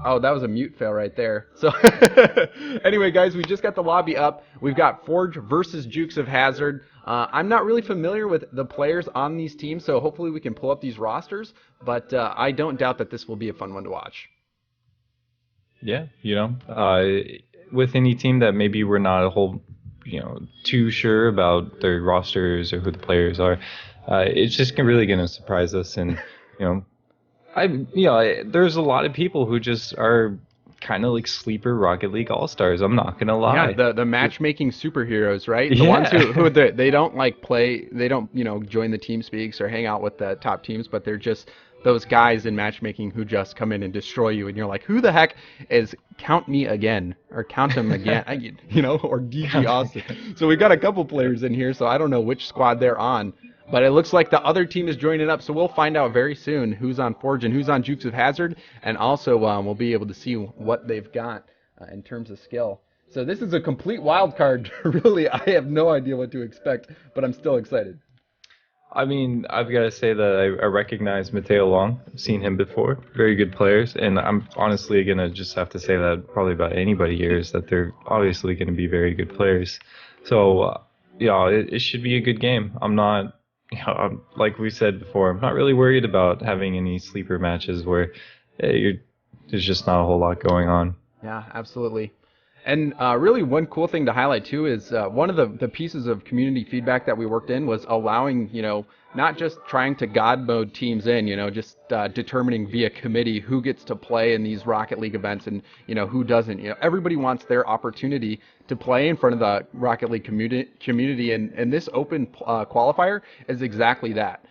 Oh, that was a mute fail right there. So anyway, guys, we just got the lobby up. We've got Forge versus Jukes of Hazard. I'm not really familiar with the players on these teams, so hopefully we can pull up these rosters. But I don't doubt that this will be a fun one to watch. Yeah, with any team that maybe we're not a whole, too sure about their rosters or who the players are, it's just really going to surprise us. And, there's a lot of people who just are kind of like sleeper Rocket League All-Stars. I'm not going to lie. Yeah, the matchmaking superheroes, right? The Yeah. ones who they don't like play, they don't, join the team speaks or hang out with the top teams, but they're just those guys in matchmaking who just come in and destroy you, and you're like, who the heck is Count Me Again or Count Him Again, or DG Austin. So we've got a couple players in here, so I don't know which squad they're on, but it looks like the other team is joining up, so we'll find out very soon who's on Forge and who's on Jukes of Hazard, and also we'll be able to see what they've got in terms of skill. So this is a complete wild card. Really, I have no idea what to expect, but I'm still excited. I mean, I've got to say that I recognize Mateo Long. I've seen him before. Very good players. And I'm honestly going to just have to say that probably about anybody here is that they're obviously going to be very good players. So, it should be a good game. I'm not, like we said before, I'm not really worried about having any sleeper matches where there's just not a whole lot going on. Yeah, absolutely. And really one cool thing to highlight too is one of the pieces of community feedback that we worked in was allowing, not just trying to God mode teams in, just determining via committee who gets to play in these Rocket League events and, who doesn't. Everybody wants their opportunity to play in front of the Rocket League community, and this open qualifier is exactly that.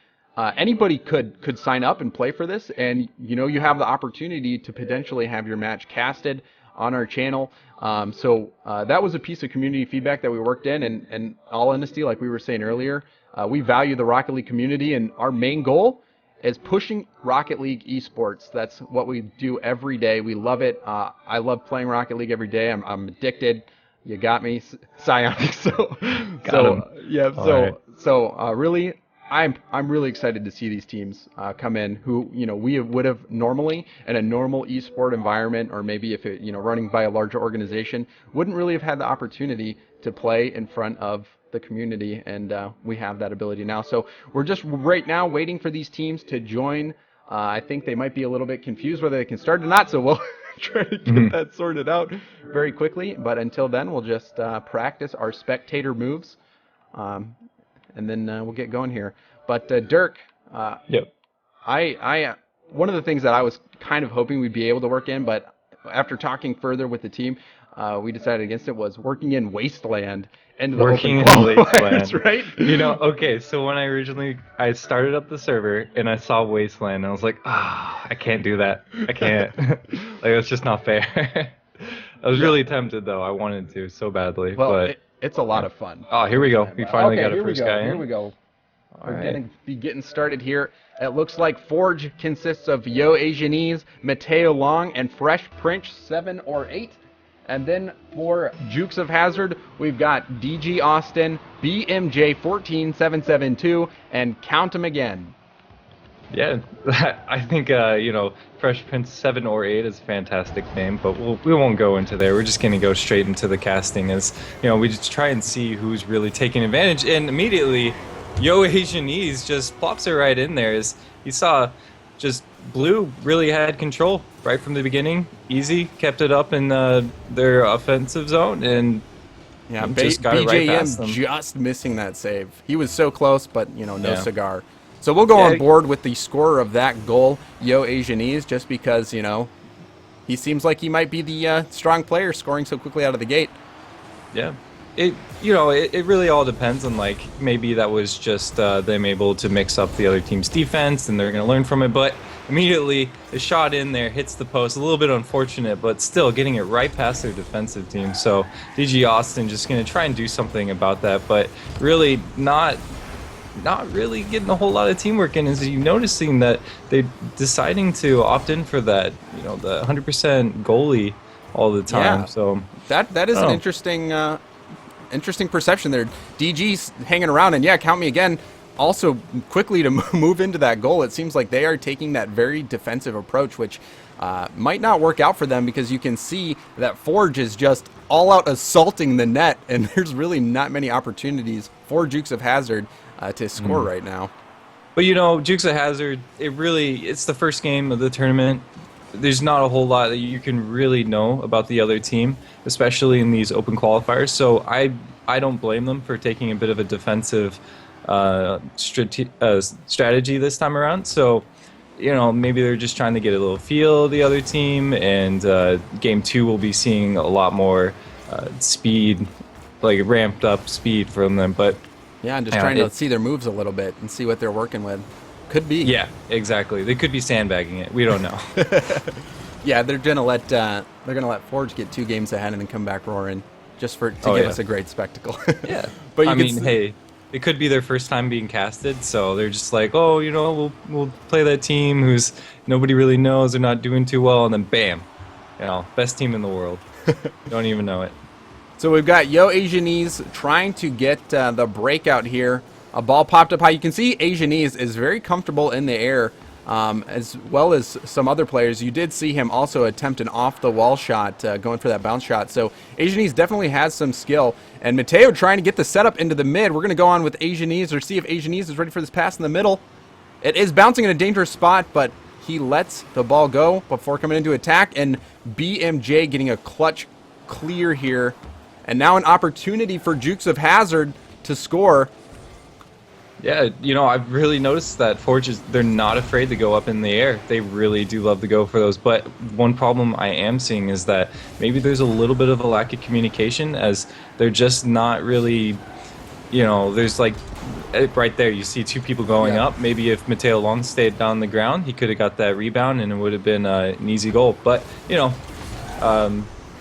Anybody could sign up and play for this, and, you have the opportunity to potentially have your match casted on our channel. So that was a piece of community feedback that we worked in, and all honesty, like we were saying earlier, we value the Rocket League community, and our main goal is pushing Rocket League esports. That's what we do every day. We love it. I love playing Rocket League every day. I'm addicted. You got me, Psionic. Really, I'm really excited to see these teams come in who, we would have normally in a normal esport environment, or maybe if it, running by a larger organization, wouldn't really have had the opportunity to play in front of the community, and we have that ability now. So we're just right now waiting for these teams to join. I think they might be a little bit confused whether they can start or not, so we'll try to get that sorted out very quickly. But until then, we'll just practice our spectator moves. And then we'll get going here. But Dirk, Yep. I one of the things that I was kind of hoping we'd be able to work in, but after talking further with the team, we decided against it, was working in Wasteland. Working in Wasteland, right? Okay, so when I started up the server and I saw Wasteland, I was like, I can't do that. I can't. It's just not fair. I was really tempted though. I wanted to so badly, but it's a lot of fun. Oh, here we go. We finally got a first guy in. Here we go. We're going to be getting started here. It looks like Forge consists of Yo Asianese, Mateo Long, and Fresh Prince 7 or 8. And then for Jukes of Hazard, we've got DG Austin, BMJ 14772, and Count 'Em Again. Yeah, I think, Fresh Prince 7 or 8 is a fantastic name, but we won't go into there. We're just going to go straight into the casting as, we just try and see who's really taking advantage. And immediately, Yo Asianese just plops it right in there. As you saw, just Blue really had control right from the beginning. Easy, kept it up in their offensive zone, and just got it right past them. Just missing that save. He was so close, but, no cigar. So we'll go on board with the scorer of that goal, Yo Asianese, just because, he seems like he might be the strong player scoring so quickly out of the gate. Yeah. It really all depends on, maybe that was just them able to mix up the other team's defense and they're going to learn from it. But immediately, the shot in there hits the post. A little bit unfortunate, but still getting it right past their defensive team. So DG Austin just going to try and do something about that, but really not really getting a whole lot of teamwork in. Is you noticing that they're deciding to opt in for that, the 100% goalie all the time. Yeah. So that is an interesting perception there. DG's hanging around, and Count Me Again. also quickly to move into that goal, it seems like they are taking that very defensive approach, which might not work out for them, because you can see that Forge is just all out assaulting the net, and there's really not many opportunities for Jukes of Hazard to score right now. But Jukes of Hazard, it's the first game of the tournament. There's not a whole lot that you can really know about the other team, especially in these open qualifiers. So I don't blame them for taking a bit of a defensive strategy this time around. So, maybe they're just trying to get a little feel of the other team, and game 2 we'll be seeing a lot more speed, like ramped up speed from them. But yeah, and just trying to see their moves a little bit and see what they're working with. Could be. Yeah, exactly. They could be sandbagging it. We don't know. Yeah, they're gonna let Forge get 2 games ahead and then come back roaring, just to give us a great spectacle. Yeah, but hey, it could be their first time being casted, so they're just like, oh, we'll play that team who's nobody really knows, they're not doing too well, and then bam, best team in the world. Don't even know it. So we've got Yo Asianese trying to get the breakout here. A ball popped up high. You can see Asianese is very comfortable in the air, as well as some other players. You did see him also attempt an off-the-wall shot, going for that bounce shot. So Asianese definitely has some skill. And Mateo trying to get the setup into the mid. We're going to go on with Asianese, or see if Asianese is ready for this pass in the middle. It is bouncing in a dangerous spot, but he lets the ball go before coming into attack. And BMJ getting a clutch clear here. And now an opportunity for Jukes of Hazard to score. Yeah, I've really noticed that they're not afraid to go up in the air. They really do love to go for those. But one problem I am seeing is that maybe there's a little bit of a lack of communication, as they're just not really, there's like right there, you see 2 people going up. Maybe if Mateo Long stayed down the ground, he could have got that rebound and it would have been an easy goal. But,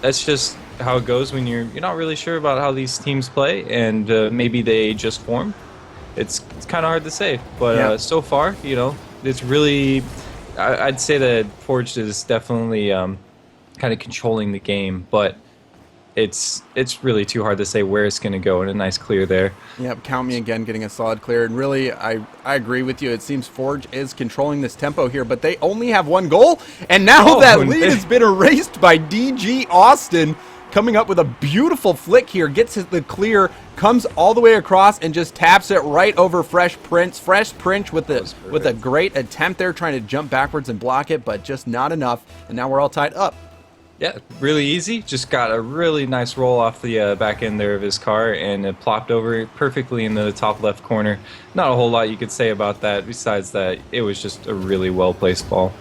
that's just how it goes when you're not really sure about how these teams play, and maybe they just formed. It's kind of hard to say, but so far, it's really, I'd say that Forged is definitely kind of controlling the game, but it's really too hard to say where it's going to go. And a nice clear there. Yep, count me again, getting a solid clear. And really, I agree with you. It seems Forge is controlling this tempo here, but they only have 1 goal, and now that lead has been erased by DG Austin. Coming up with a beautiful flick here, gets the clear, comes all the way across, and just taps it right over Fresh Prince. Fresh Prince with a great attempt there, trying to jump backwards and block it, but just not enough. And now we're all tied up. Yeah, really easy. Just got a really nice roll off the back end there of his car, and it plopped over perfectly in the top left corner. Not a whole lot you could say about that, besides that it was just a really well-placed ball.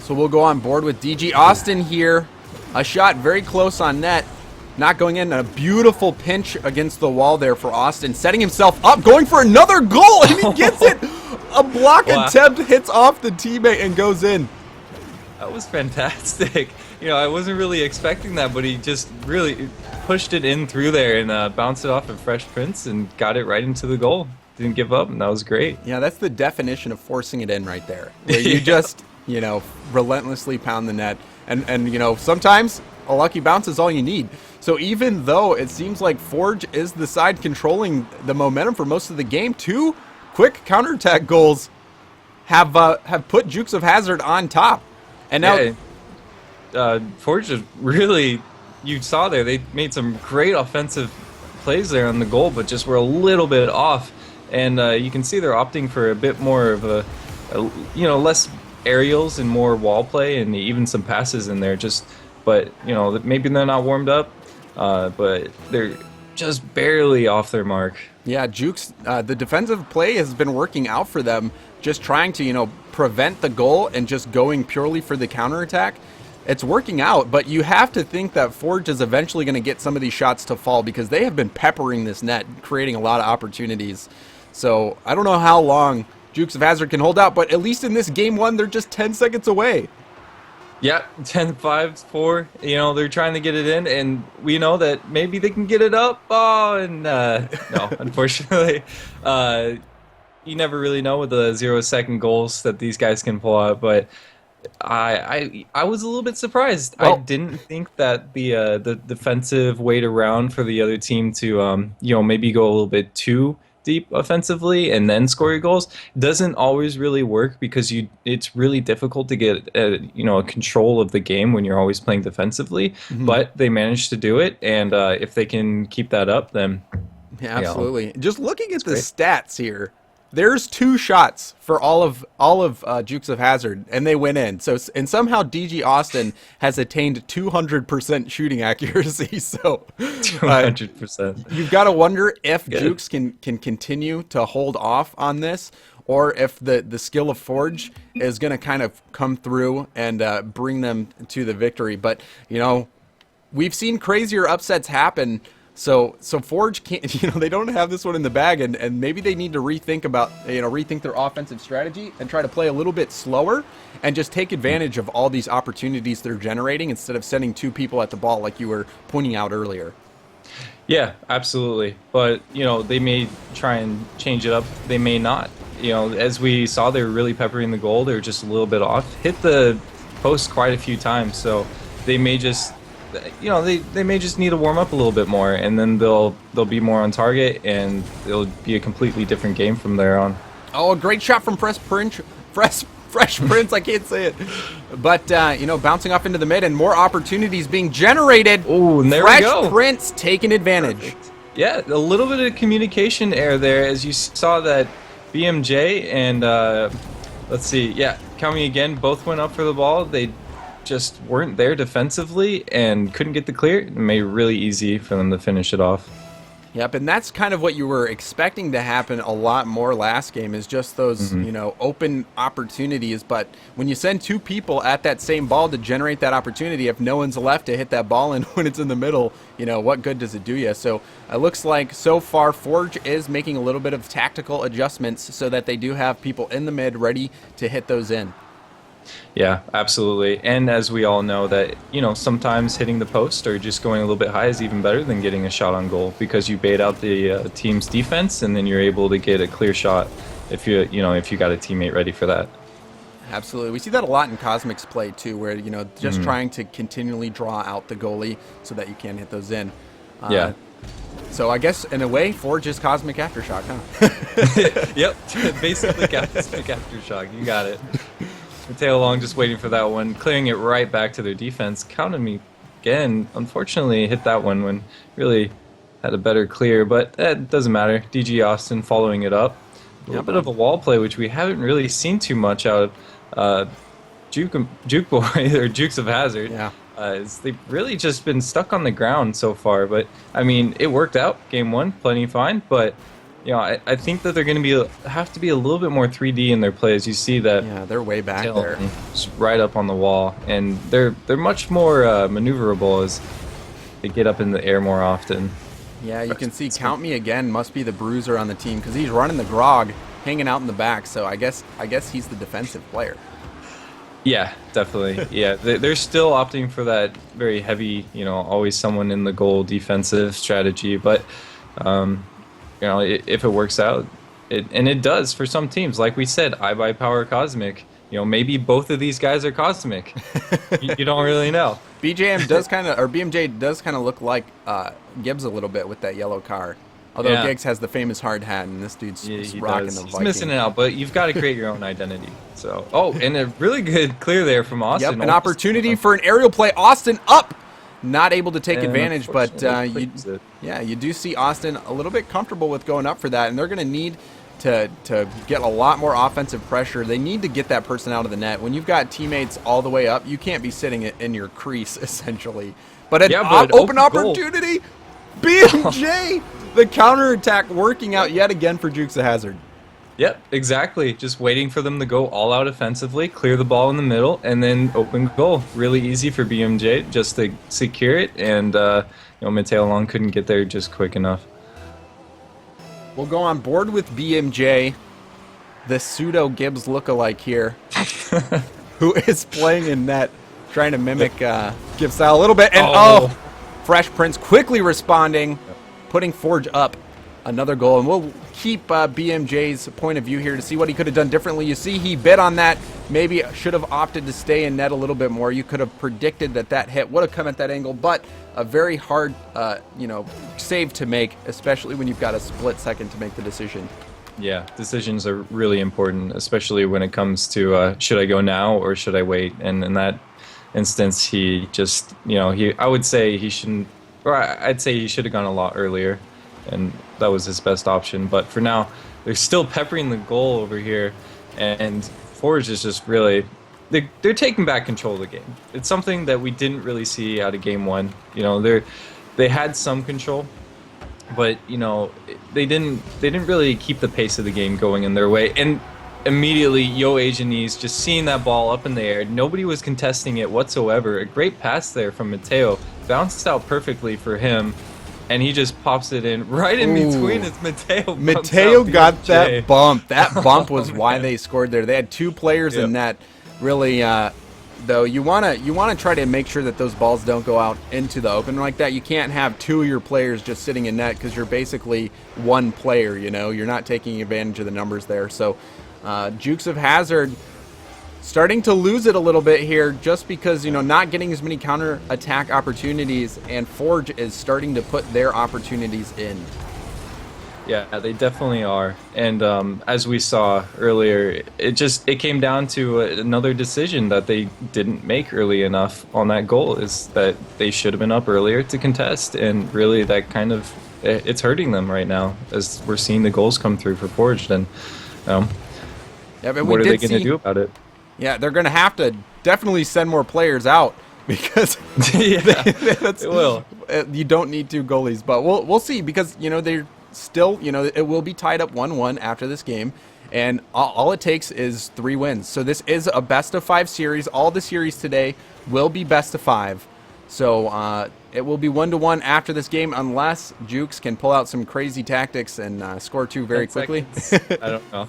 So we'll go on board with DG Austin here. A shot very close on net, not going in. A beautiful pinch against the wall there for Austin, setting himself up, going for another goal, and he gets it. A block attempt hits off the teammate and goes in. That was fantastic. I wasn't really expecting that, but he just really pushed it in through there and bounced it off of Fresh Prince and got it right into the goal. Didn't give up, and that was great. Yeah, that's the definition of forcing it in right there. Where you just, relentlessly pound the net. And sometimes a lucky bounce is all you need. So even though it seems like Forge is the side controlling the momentum for most of the game, 2 quick counterattack goals have put Jukes of Hazard on top. And now Forge is really, you saw there, they made some great offensive plays there on the goal, but just were a little bit off. And you can see they're opting for a bit more of a less aerials and more wall play, and even some passes in there. But maybe they're not warmed up, but they're just barely off their mark. Yeah, Jukes, the defensive play has been working out for them, just trying to prevent the goal and just going purely for the counterattack. It's working out, but you have to think that Forge is eventually going to get some of these shots to fall, because they have been peppering this net, creating a lot of opportunities. So I don't know how long Jukes of Hazard can hold out, but at least in this game 1, they're just 10 seconds away. Yeah, 10-5-4. They're trying to get it in, and we know that maybe they can get it up. Oh, and no, unfortunately, you never really know with the 0-second goals that these guys can pull out. But I was a little bit surprised. Well, I didn't think that the defensive wait around for the other team to maybe go a little bit too deep offensively and then score your goals doesn't always really work because it's really difficult to get a control of the game when you're always playing defensively. But they managed to do it, and if they can keep that up, then Yeah, absolutely. Just looking at the great. stats here, there's 2 shots for all of Jukes of Hazard, and they went in. So and somehow DG Austin has attained 200% shooting accuracy. So 200%. you've got to wonder if Jukes can continue to hold off on this, or if the skill of Forge is going to kind of come through and bring them to the victory. But we've seen crazier upsets happen. So Forge can't, they don't have this one in the bag, and maybe they need to rethink their offensive strategy and try to play a little bit slower and just take advantage of all these opportunities they're generating instead of sending 2 people at the ball like you were pointing out earlier. Yeah, absolutely. But, they may try and change it up. They may not. As we saw, they were really peppering the goal. They were just a little bit off. Hit the post quite a few times, so they may just they may just need to warm up a little bit more, and then they'll be more on target, and it'll be a completely different game from there on. Oh, a great shot from Fresh Prince. I can't say it. But, bouncing off into the mid and more opportunities being generated. Oh, and there we go. Fresh Prince taking advantage. Perfect. Yeah, a little bit of communication error there, as you saw that BMJ and, let's see, count me again, both went up for the ball. They just weren't there defensively and couldn't get the clear. It made it really easy for them to finish it off. Yep, and that's kind of what you were expecting to happen a lot more last game, is just those, open opportunities. But when you send 2 people at that same ball to generate that opportunity, if no one's left to hit that ball in when it's in the middle, what good does it do you? So it looks like so far Forge is making a little bit of tactical adjustments so that they do have people in the mid ready to hit those in. Yeah, absolutely. And as we all know that, sometimes hitting the post or just going a little bit high is even better than getting a shot on goal, because you bait out the team's defense, and then you're able to get a clear shot if you got a teammate ready for that. Absolutely. We see that a lot in Cosmic's play too, where, just trying to continually draw out the goalie so that you can hit those in. Yeah. So I guess in a way, Forge is Cosmic Aftershock, huh? Yep. Basically Cosmic Aftershock. You got it. Mateo Long just waiting for that one, clearing it right back to their defense. Counted me again. Unfortunately, hit that one when really had a better clear, but it doesn't matter. DG Austin following it up. A little bit of a wall play, which we haven't really seen too much out of Juke Boy or Jukes of Hazard. Yeah. They've really just been stuck on the ground so far, but I mean, it worked out. Game 1, plenty fine, but I think that they're going to have to be a little bit more 3D in their play, as you see that. Yeah, they're way back there. Just right up on the wall, and they're much more maneuverable as they get up in the air more often. Yeah, you can see Count Me Again must be the bruiser on the team, because he's running the grog, hanging out in the back. So I guess he's the defensive player. Yeah, definitely. Yeah, they're still opting for that very heavy, always someone in the goal defensive strategy, but. If it works out, and it does for some teams. Like we said, I buy Power Cosmic. Maybe both of these guys are Cosmic. you don't really know. BMJ does kind of look like Gibbs a little bit with that yellow car. Although Giggs has the famous hard hat, and this dude's rocking the Viking. He's missing it out, but you've got to create your own identity. So, and a really good clear there from Austin. Yep, an opportunity for an aerial play. Austin up. Not able to take advantage, but you do see Austin a little bit comfortable with going up for that, and they're going to need to get a lot more offensive pressure. They need to get that person out of the net. When you've got teammates all the way up, you can't be sitting in your crease, essentially. But an open opportunity, BMJ, the counterattack working out yet again for Jukes of Hazard. Yep, exactly. Just waiting for them to go all out offensively, clear the ball in the middle, and then open goal. Really easy for BMJ just to secure it, and Mateo Long couldn't get there just quick enough. We'll go on board with BMJ, the pseudo Gibbs lookalike here, who is playing in net, trying to mimic Gibbs style a little bit, and Fresh Prince quickly responding, putting Forge up. another goal, and we'll keep BMJ's point of view here to see what he could have done differently. You see he bid on that, maybe should have opted to stay in net a little bit more. You could have predicted that that hit would have come at that angle, but a very hard save to make, especially when you've got a split second to make the decision. Yeah, decisions are really important, especially when it comes to should I go now or should I wait? And in that instance, he just, I would say he shouldn't, or I'd say he should have gone a lot earlier, and that was his best option. But for now, they're still peppering the goal over here, and Forge is just really, they're taking back control of the game. It's something that we didn't really see out of game one. They had some control, but they didn't really keep the pace of the game going in their way. And immediately, Yo Asianese just seeing that ball up in the air, nobody was contesting it whatsoever. A great pass there from Mateo, bounced out perfectly for him, and he just pops it in right in between as Mateo. Mateo got that bump. That bump was why they scored there. They had two players in net. Really, though, you wanna try to make sure that those balls don't go out into the open like that. You can't have two of your players just sitting in net because you're basically one player. You're not taking advantage of the numbers there. So, Jukes of Hazard starting to lose it a little bit here just because, not getting as many counter-attack opportunities, and Forge is starting to put their opportunities in. Yeah, they definitely are. And as we saw earlier, it came down to another decision that they didn't make early enough on that goal, is that they should have been up earlier to contest, and really that kind of, it's hurting them right now as we're seeing the goals come through for Forged. And what are they going to do about it? Yeah, they're going to have to definitely send more players out because it will. You don't need two goalies, but we'll see, because they're still, it will be tied up 1-1 after this game, and all it takes is 3 wins. So this is a best of 5 series. All the series today will be best of 5. So it will be 1-1 after this game, unless Jukes can pull out some crazy tactics and score 2 very quickly. I don't know.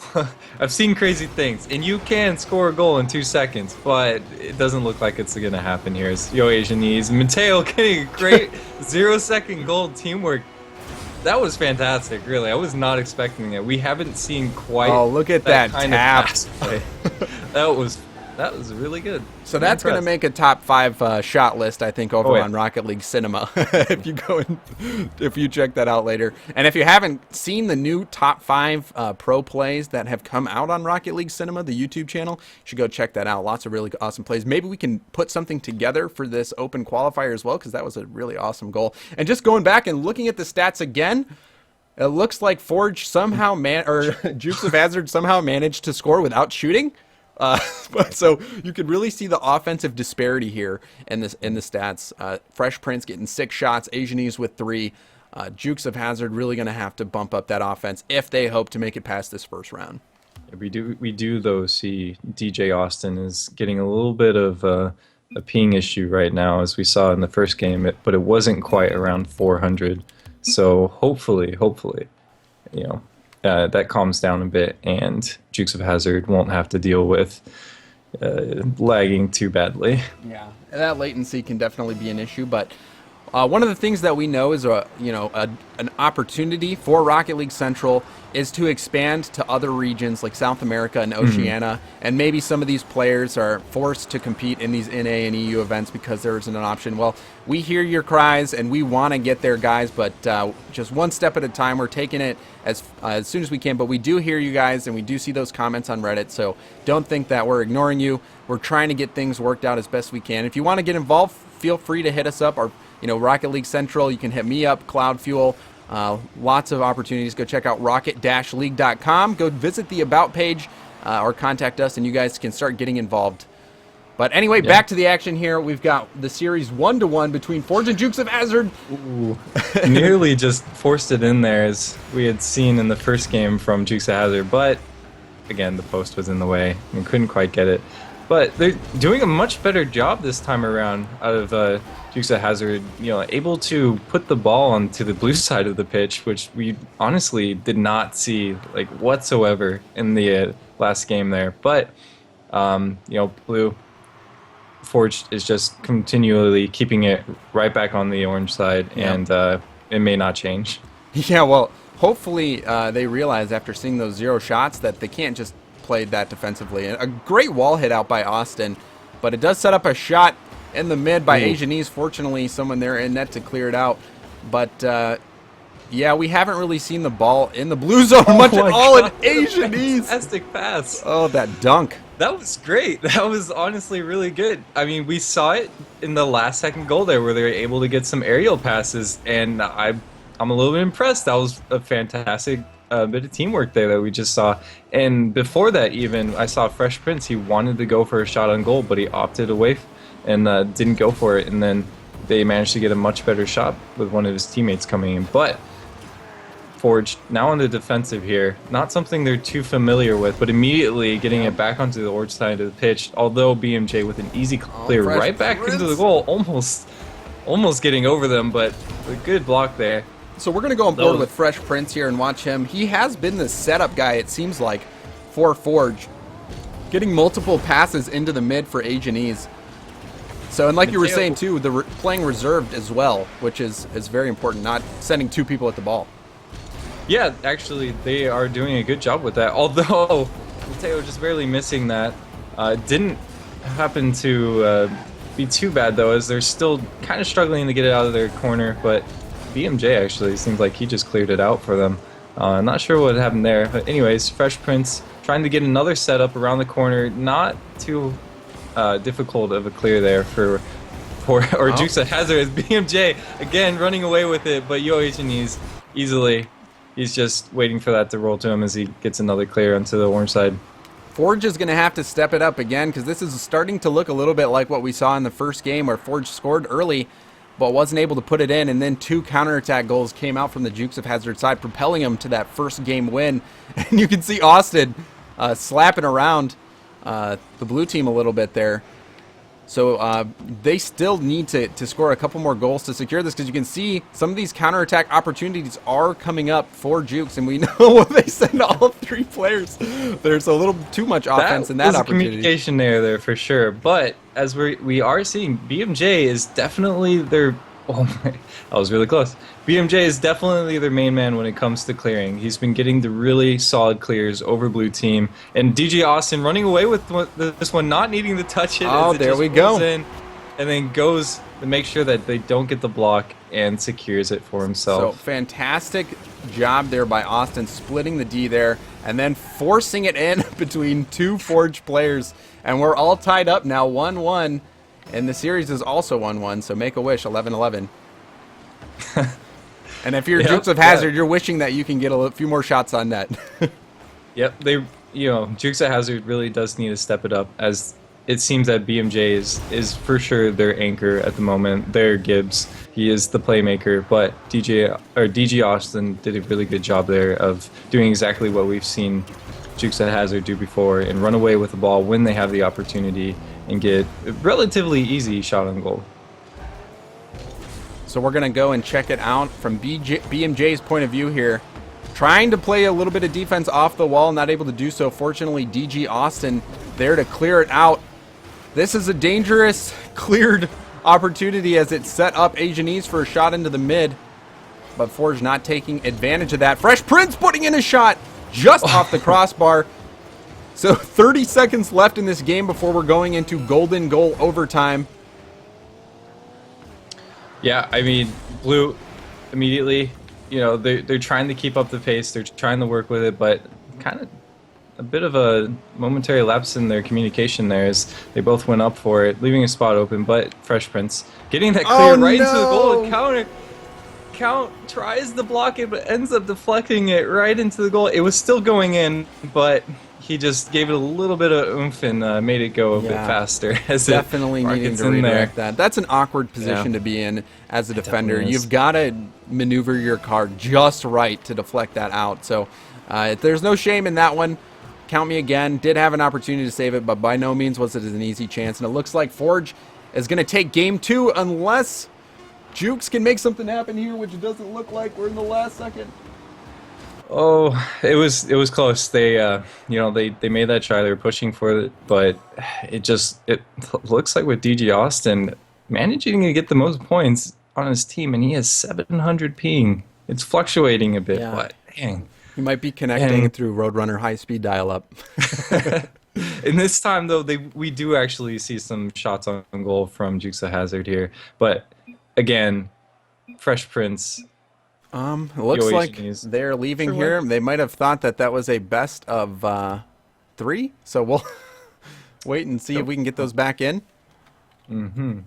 I've seen crazy things, and you can score a goal in 2 seconds, but it doesn't look like it's going to happen here. It's Yo Asianese. Mateo getting a great 0-second goal teamwork. That was fantastic, really. I was not expecting it. We haven't seen quite. Oh, look at that kind tap! Of play. That was really good. So that's going to make a top 5 shot list, I think, over on Rocket League Cinema. If you check that out later, and if you haven't seen the new top 5 pro plays that have come out on Rocket League Cinema, the YouTube channel, you should go check that out. Lots of really awesome plays. Maybe we can put something together for this open qualifier as well, because that was a really awesome goal. And just going back and looking at the stats again, it looks like Forge somehow Jukes of Hazard somehow managed to score without shooting. So you could really see the offensive disparity here in the stats. Fresh Prince getting 6 shots, Asianese with 3. Jukes of Hazard really going to have to bump up that offense if they hope to make it past this first round. We do though see DJ Austin is getting a little bit of a ping issue right now, as we saw in the first game, but it wasn't quite around 400. So hopefully, that calms down a bit, and Jukes of Hazard won't have to deal with lagging too badly. Yeah, that latency can definitely be an issue, but one of the things that we know is an opportunity for Rocket League Central is to expand to other regions like South America and Oceania, and maybe some of these players are forced to compete in these NA and EU events because there isn't an option. Well, we hear your cries and we want to get there, guys, but just one step at a time. We're taking it as soon as we can, but we do hear you guys, and we do see those comments on Reddit, so don't think that we're ignoring you. We're trying to get things worked out as best we can. If you want to get involved, feel free to hit us up. Or Rocket League Central, you can hit me up, Cloud Fuel. Lots of opportunities. Go check out rocket-league.com. Go visit the About page or contact us, and you guys can start getting involved. But anyway, back to the action here. We've got the series 1-1 between Forge and Jukes of Hazard. Ooh. Nearly just forced it in there, as we had seen in the first game from Jukes of Hazard. But, again, the post was in the way and couldn't quite get it. But they're doing a much better job this time around out of Jukes of Hazard, able to put the ball onto the blue side of the pitch, which we honestly did not see whatsoever in the last game there. But blue Forge is just continually keeping it right back on the orange side, and it may not change. Yeah, well, hopefully they realize after seeing those 0 shots that they can't just play that defensively. A great wall hit out by Austin, but it does set up a shot in the mid by Asianese. Fortunately, someone there in net to clear it out. But yeah, we haven't really seen the ball in the blue zone much at all in Asianese. Fantastic pass. Oh, that dunk. That was great. That was honestly really good. I mean, we saw it in the last second goal there where they were able to get some aerial passes, and I'm a little bit impressed. That was a fantastic bit of teamwork there that we just saw. And before that even, I saw Fresh Prince. He wanted to go for a shot on goal, but he opted away and didn't go for it. And then they managed to get a much better shot with one of his teammates coming in. But Forge, now on the defensive here, not something they're too familiar with, but immediately getting it back onto the orange side of the pitch, although BMJ with an easy clear right back into the goal, almost getting over them, but a good block there. So we're going to go on board with Fresh Prince here and watch him. He has been the setup guy, it seems like, for Forge, getting multiple passes into the mid for Asianese. So, and like you were saying too, playing reserved as well, which is very important, not sending 2 people at the ball. Yeah, actually, they are doing a good job with that. Although Mateo just barely missing that. Didn't happen to be too bad, though, as they're still kind of struggling to get it out of their corner. But BMJ actually seems like he just cleared it out for them. I'm not sure what happened there. But anyways, Fresh Prince trying to get another setup around the corner. Not too difficult of a clear there for Jukes Hazard as BMJ, again, running away with it. But Yo Asianese easily. He's just waiting for that to roll to him as he gets another clear onto the orange side. Forge is going to have to step it up again because this is starting to look a little bit like what we saw in the first game where Forge scored early but wasn't able to put it in, and then 2 counterattack goals came out from the Jukes of Hazard side, propelling him to that first game win. And you can see Austin slapping around the blue team a little bit there. So they still need to score a couple more goals to secure this because you can see some of these counterattack opportunities are coming up for Jukes, and we know when they send all 3 players, there's a little too much offense in that opportunity. Communication there for sure. But as we are seeing, BMJ is definitely their... Oh my, I was really close. BMJ is definitely their main man when it comes to clearing. He's been getting the really solid clears over blue team. And DJ Austin running away with this one, not needing to touch it. Oh, there we go. In, and then goes to make sure that they don't get the block and secures it for himself. So fantastic job there by Austin, splitting the D there and then forcing it in between 2 Forge players. And we're all tied up now, 1-1. And the series is also 1-1, so make a wish, 11-11. And if you're Jukes of Hazard, you're wishing that you can get a few more shots on net. Yep, Jukes of Hazard really does need to step it up, as it seems that BMJ is for sure their anchor at the moment. Their Gibbs, he is the playmaker, but DG Austin did a really good job there of doing exactly what we've seen Jukes of Hazard do before, and run away with the ball when they have the opportunity and get a relatively easy shot on goal. So we're going to go and check it out from BMJ's point of view here. Trying to play a little bit of defense off the wall, not able to do so. Fortunately, DG Austin there to clear it out. This is a dangerous cleared opportunity as it set up Asianese for a shot into the mid. But Forge not taking advantage of that. Fresh Prince putting in a shot just off the crossbar. So 30 seconds left in this game before we're going into golden goal overtime. Yeah, I mean, Blue immediately, they're trying to keep up the pace. They're trying to work with it, but kind of a bit of a momentary lapse in their communication there as they both went up for it, leaving a spot open. But Fresh Prince getting that clear into the goal. Count tries to block it, but ends up deflecting it right into the goal. It was still going in, but he just gave it a little bit of oomph and made it go a bit faster. Definitely needing to redirect that. That's an awkward position to be in as a defender. You've got to maneuver your car just right to deflect that out. So there's no shame in that one. Count me again. Did have an opportunity to save it, but by no means was it an easy chance. And it looks like Forge is going to take game 2 unless Jukes can make something happen here, which it doesn't look like. We're in the last second. Oh, it was close. They they made that try. They were pushing for it, but it looks like with DG Austin managing to get the most points on his team, and he has 700 ping. It's fluctuating a bit, but Dang. You might be connecting And through Roadrunner high-speed dial-up. in this time, though, we do actually see some shots on goal from Jukes of Hazard here. But again, Fresh Prince, It looks Yo like Asianese. they're leaving Sure, here. what? They might have thought that that was a best of 3, so we'll wait and see if we can get those back in. Mm-hmm.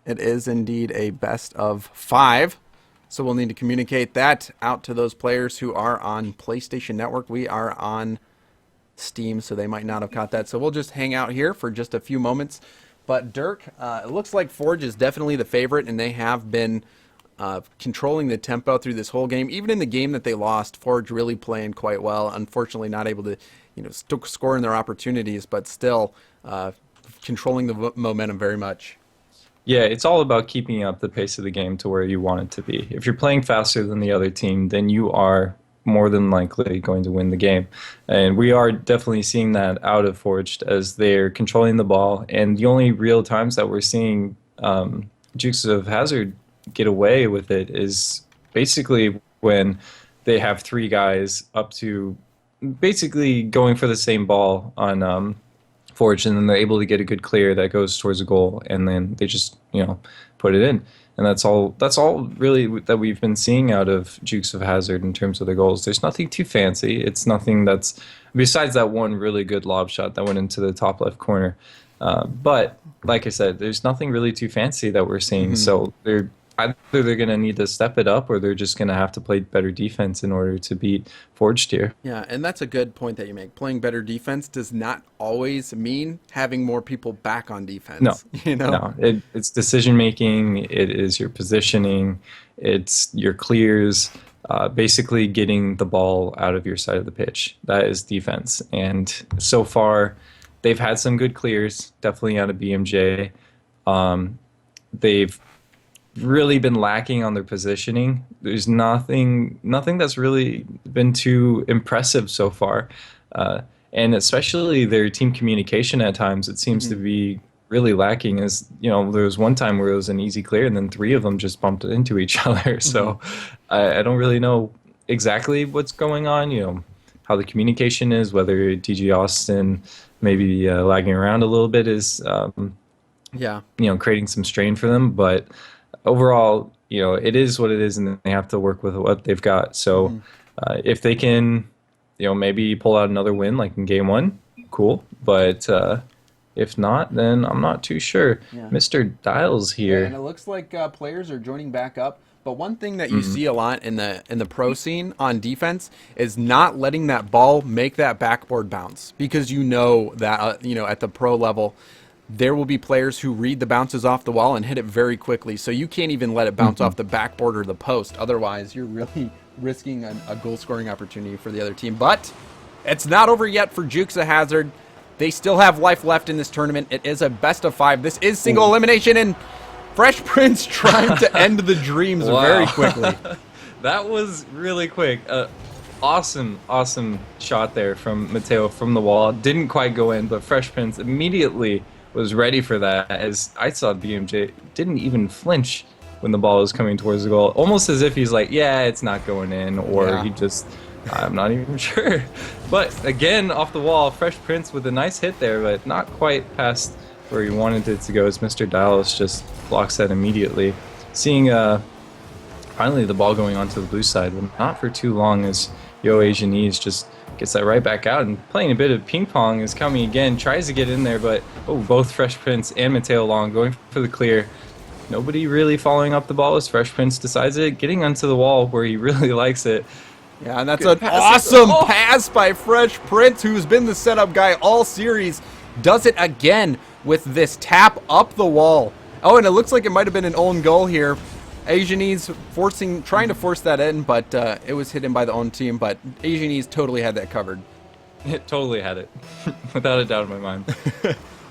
It is indeed a best of 5, so we'll need to communicate that out to those players who are on PlayStation Network. We are on Steam, so they might not have caught that. So we'll just hang out here for just a few moments. But Dirk, it looks like Forge is definitely the favorite, and they have been controlling the tempo through this whole game. Even in the game that they lost, Forge really playing quite well. Unfortunately, not able to, score in their opportunities, but still controlling the momentum very much. Yeah, it's all about keeping up the pace of the game to where you want it to be. If you're playing faster than the other team, then you are more than likely going to win the game. And we are definitely seeing that out of Forged as they're controlling the ball. And the only real times that we're seeing Jukes of Hazard get away with it is basically when they have 3 guys up to basically going for the same ball on Forge, and then they're able to get a good clear that goes towards a goal, and then they just put it in. And that's all really that we've been seeing out of Jukes of Hazard in terms of their goals. There's nothing too fancy. It's nothing that's besides that one really good lob shot that went into the top left corner. But like I said, there's nothing really too fancy that we're seeing. Mm-hmm. So either they're going to need to step it up, or they're just going to have to play better defense in order to beat Forged here. Yeah, and that's a good point that you make. Playing better defense does not always mean having more people back on defense. No, it's decision making. It is your positioning. It's your clears. Basically, getting the ball out of your side of the pitch. That is defense. And so far, they've had some good clears. Definitely out of BMJ. They've really been lacking on their positioning. There's nothing that's really been too impressive so far, and especially their team communication at times. It seems to be really lacking. As there was one time where it was an easy clear, and then 3 of them just bumped into each other. So I don't really know exactly what's going on. How the communication is, whether DG Austin maybe lagging around a little bit is creating some strain for them, but overall, it is what it is, and they have to work with what they've got. So if they can, maybe pull out another win like in game 1, cool. But if not, then I'm not too sure. Yeah. Mr. Dials here. Yeah, and it looks like players are joining back up. But one thing that you see a lot in the pro scene on defense is not letting that ball make that backboard bounce, because that at the pro level, there will be players who read the bounces off the wall and hit it very quickly. So you can't even let it bounce off the backboard or the post. Otherwise, you're really risking a goal-scoring opportunity for the other team. But it's not over yet for Jukes of Hazard. They still have life left in this tournament. It is a best of 5. This is single elimination, and Fresh Prince trying to end the dreams very quickly. That was really quick. Awesome shot there from Mateo from the wall. Didn't quite go in, but Fresh Prince immediately was ready for that, as I saw BMJ didn't even flinch when the ball was coming towards the goal, almost as if he's like, yeah, it's not going in, or he just, I'm not even sure. But again, off the wall, Fresh Prince with a nice hit there, but not quite past where he wanted it to go, as Mr. Dallas just blocks that immediately. Seeing finally the ball going onto the blue side, but not for too long, as Yo Asianese just gets that right back out, and playing a bit of ping pong is coming again, tries to get in there, but both Fresh Prince and Mateo Long going for the clear. Nobody really following up the ball as Fresh Prince decides it, getting onto the wall where he really likes it. Yeah, and that's an awesome pass by Fresh Prince, who's been the setup guy all series. Does it again with this tap up the wall. Oh, and it looks like it might have been an own goal here. Asianese trying to force that in, but it was hidden by the own team. But Asianese totally had that covered. It totally had it, without a doubt in my mind.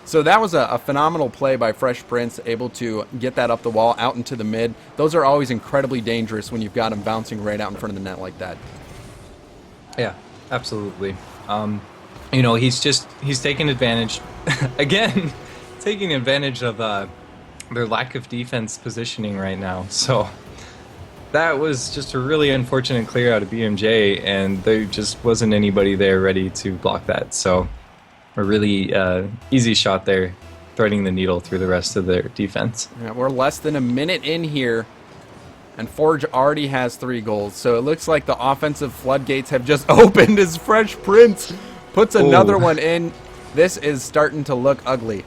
So that was a phenomenal play by Fresh Prince, able to get that up the wall, out into the mid. Those are always incredibly dangerous when you've got them bouncing right out in front of the net like that. Yeah, absolutely. He's taking advantage, again, taking advantage of their lack of defense positioning right now. So that was just a really unfortunate clear out of BMJ, and there just wasn't anybody there ready to block that. So a really easy shot there, threading the needle through the rest of their defense. Yeah, we're less than a minute in here, and Forge already has 3 goals. So it looks like the offensive floodgates have just opened as Fresh Prince puts another one in. This is starting to look ugly.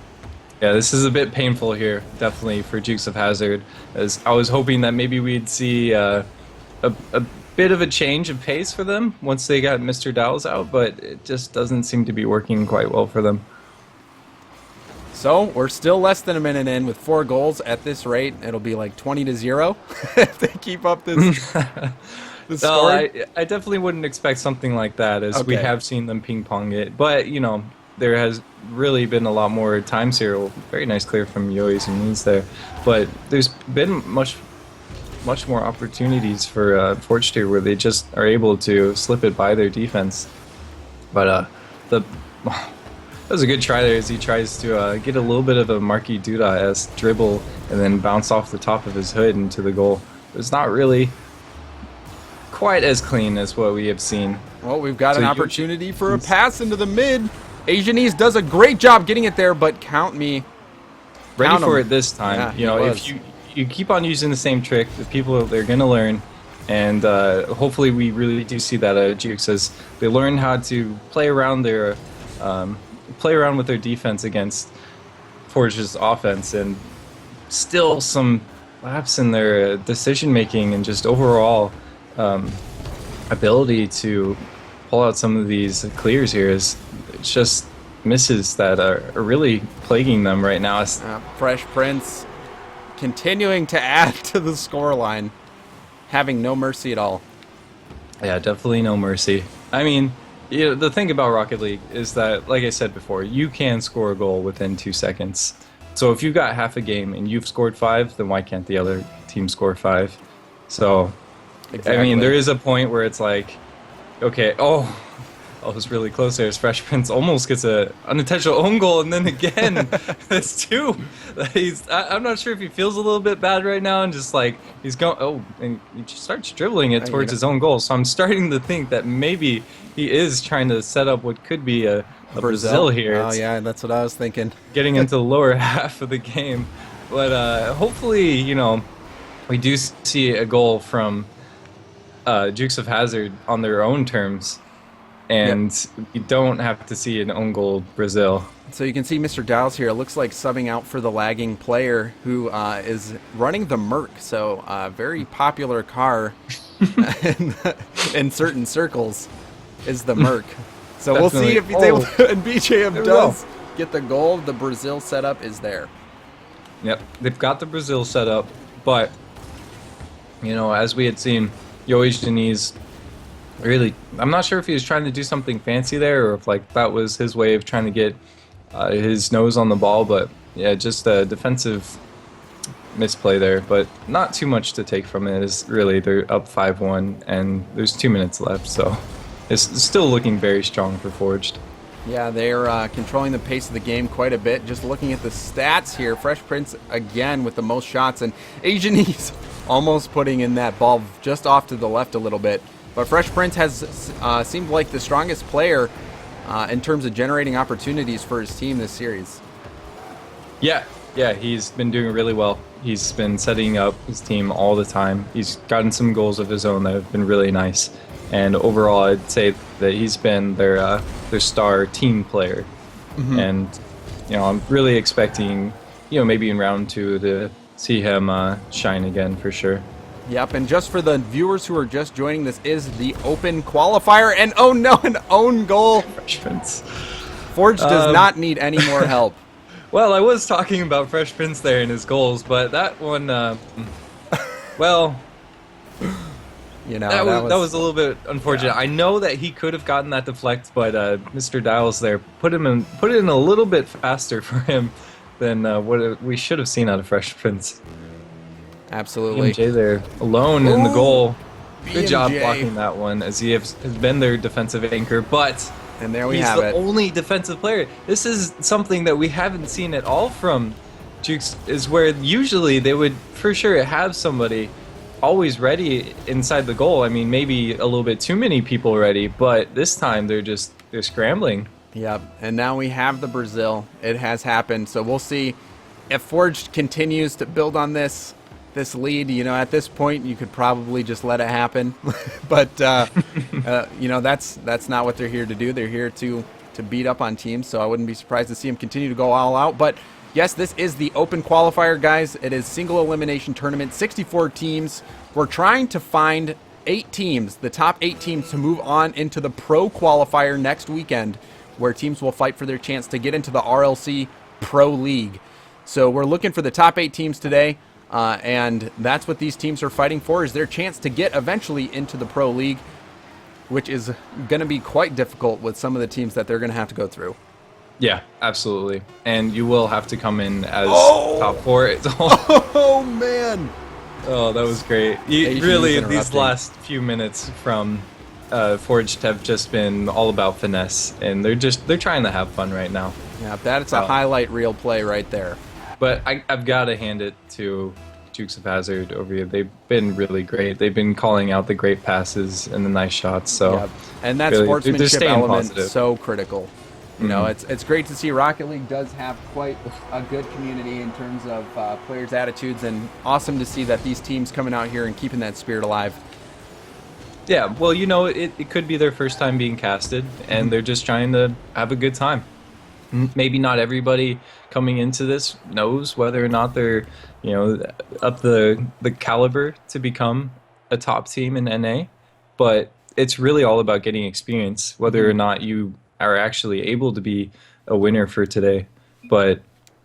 Yeah, this is a bit painful here, definitely, for Jukes of Hazzard, as I was hoping that maybe we'd see a bit of a change of pace for them once they got Mr. Dowles out, but it just doesn't seem to be working quite well for them. So we're still less than a minute in with 4 goals. At this rate, it'll be like 20-0 if they keep up this score. I definitely wouldn't expect something like that, as we have seen them ping-pong it, but, you know, there has really been a lot more times here. Well, very nice clear from Yois and Needs there. But there's been much more opportunities for Forge here where they just are able to slip it by their defense. But that was a good try there as he tries to get a little bit of a Marky Duda-esque dribble and then bounce off the top of his hood into the goal. It's not really quite as clean as what we have seen. Well, we've got an opportunity for a pass into the mid. Asianese does a great job getting it there, but count me. Ready for it this time. Yeah, you know, if you keep on using the same trick, the people, they're going to learn. And hopefully we really do see that Jukes as they learn how to play around their with their defense against Forge's offense, and still some lapse in their decision making and just overall ability to pull out some of these clears here is just misses that are really plaguing them right now. Fresh Prince continuing to add to the scoreline, having no mercy at all. Yeah, definitely no mercy. I mean, you know, the thing about Rocket League is that, like I said before, you can score a goal within 2 seconds. So if you've got half a game and you've scored 5, then why can't the other team score 5? So, exactly. I mean, there is a point where it's like, okay, it was really close there. Fresh Prince almost gets a unintentional own goal, and then again, that's 2. I'm not sure if he feels a little bit bad right now, and just like he's going, and he just starts dribbling it towards his own goal. So I'm starting to think that maybe he is trying to set up what could be a Brazil here. Oh yeah, that's what I was thinking. Getting into the lower half of the game, but hopefully, you know, we do see a goal from Jukes of Hazzard on their own terms. And you don't have to see an own goal Brazil. So you can see Mr. Dowles here. It looks like subbing out for the lagging player who is running the Merc. So very popular car in certain circles is the Merc. So we'll see if he's able to. And BJM does get the goal. The Brazil setup is there. Yep, they've got the Brazil setup. But, you know, as we had seen, Yois Deniz really, I'm not sure if he was trying to do something fancy there or if like that was his way of trying to get his nose on the ball, but yeah, just a defensive misplay there, but not too much to take from it. Is really they're up 5-1 and there's 2 minutes left, so it's still looking very strong for Forged. Yeah, they're controlling the pace of the game quite a bit. Just looking at the stats here, Fresh Prince again with the most shots, and Asianese almost putting in that ball just off to the left a little bit. But Fresh Prince has seemed like the strongest player in terms of generating opportunities for his team this series. Yeah, he's been doing really well. He's been setting up his team all the time. He's gotten some goals of his own that have been really nice. And overall, I'd say that he's been their star team player. Mm-hmm. And, you know, I'm really expecting, you know, maybe in round 2 to see him shine again for sure. Yep, and just for the viewers who are just joining, this is the open qualifier, and oh no, an own goal. Fresh Prince. Forge does not need any more help. Well, I was talking about Fresh Prince there and his goals, but that one, well, you know, that was a little bit unfortunate. Yeah. I know that he could have gotten that deflect, but Mr. Dials there put it in a little bit faster for him than what we should have seen out of Fresh Prince. Absolutely. BMJ there, alone in the goal. Good job blocking that one, as he has been their defensive anchor, but and there we have it. He's the only defensive player. This is something that we haven't seen at all from Jukes, is where usually they would for sure have somebody always ready inside the goal. I mean, maybe a little bit too many people ready, but this time they're scrambling. Yep, and now we have the Brazil. It has happened, so we'll see if Forge continues to build on this lead. You know, at this point, you could probably just let it happen, but you know, that's not what they're here to do. They're here to beat up on teams, so I wouldn't be surprised to see them continue to go all out. But yes, this is the open qualifier, guys. It is single elimination tournament, 64 teams. We're trying to find 8 teams, the top 8 teams, to move on into the pro qualifier next weekend, where teams will fight for their chance to get into the RLC Pro League. So we're looking for the top 8 teams today, and that's what these teams are fighting for, is their chance to get eventually into the Pro League, which is going to be quite difficult with some of the teams that they're going to have to go through. Yeah, absolutely. And you will have to come in as top 4. Oh, man. Oh, that was great. Really, these last few minutes from Forged have just been all about finesse, and they're trying to have fun right now. Yeah, that's a highlight reel play right there. But I've got to hand it to Jukes of Hazard over here. They've been really great. They've been calling out the great passes and the nice shots. So, yep. And that really, sportsmanship element positive. is so critical. You know, it's great to see Rocket League does have quite a good community in terms of players' attitudes, and awesome to see that these teams coming out here and keeping that spirit alive. Yeah, well, you know, it could be their first time being casted, and they're just trying to have a good time. Maybe not everybody coming into this knows whether or not they're, you know, up the caliber to become a top team in NA, but it's really all about getting experience, whether or not you are actually able to be a winner for today. But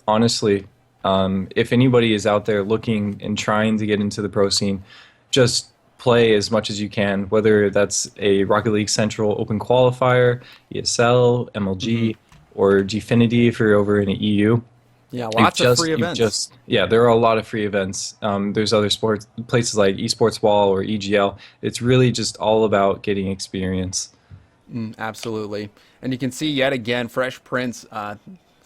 honestly, if anybody is out there looking and trying to get into the pro scene, just play as much as you can, whether that's a Rocket League Central Open Qualifier, ESL, MLG, or Gfinity if you're over in the EU. Yeah, lots of free events. There are a lot of free events. There's other sports places like Esports Wall or EGL. It's really just all about getting experience. Absolutely. And you can see yet again, Fresh Prince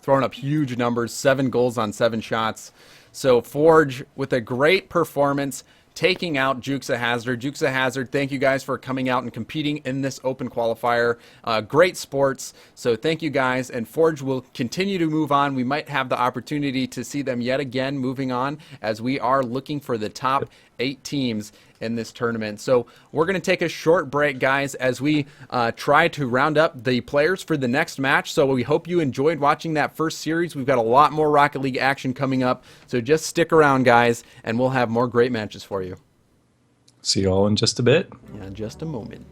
throwing up huge numbers, 7 goals on 7 shots. So Forge with a great performance, taking out Jukes of Hazard. Jukes of Hazard, thank you guys for coming out and competing in this open qualifier. Great sports. So thank you guys. And Forge will continue to move on. We might have the opportunity to see them yet again moving on, as we are looking for the top 8 teams in this tournament. So we're going to take a short break, guys, as we try to round up the players for the next match. So we hope you enjoyed watching that first series. We've got a lot more Rocket League action coming up. So just stick around, guys, and we'll have more great matches for you. See you all in just a bit. Yeah, in just a moment.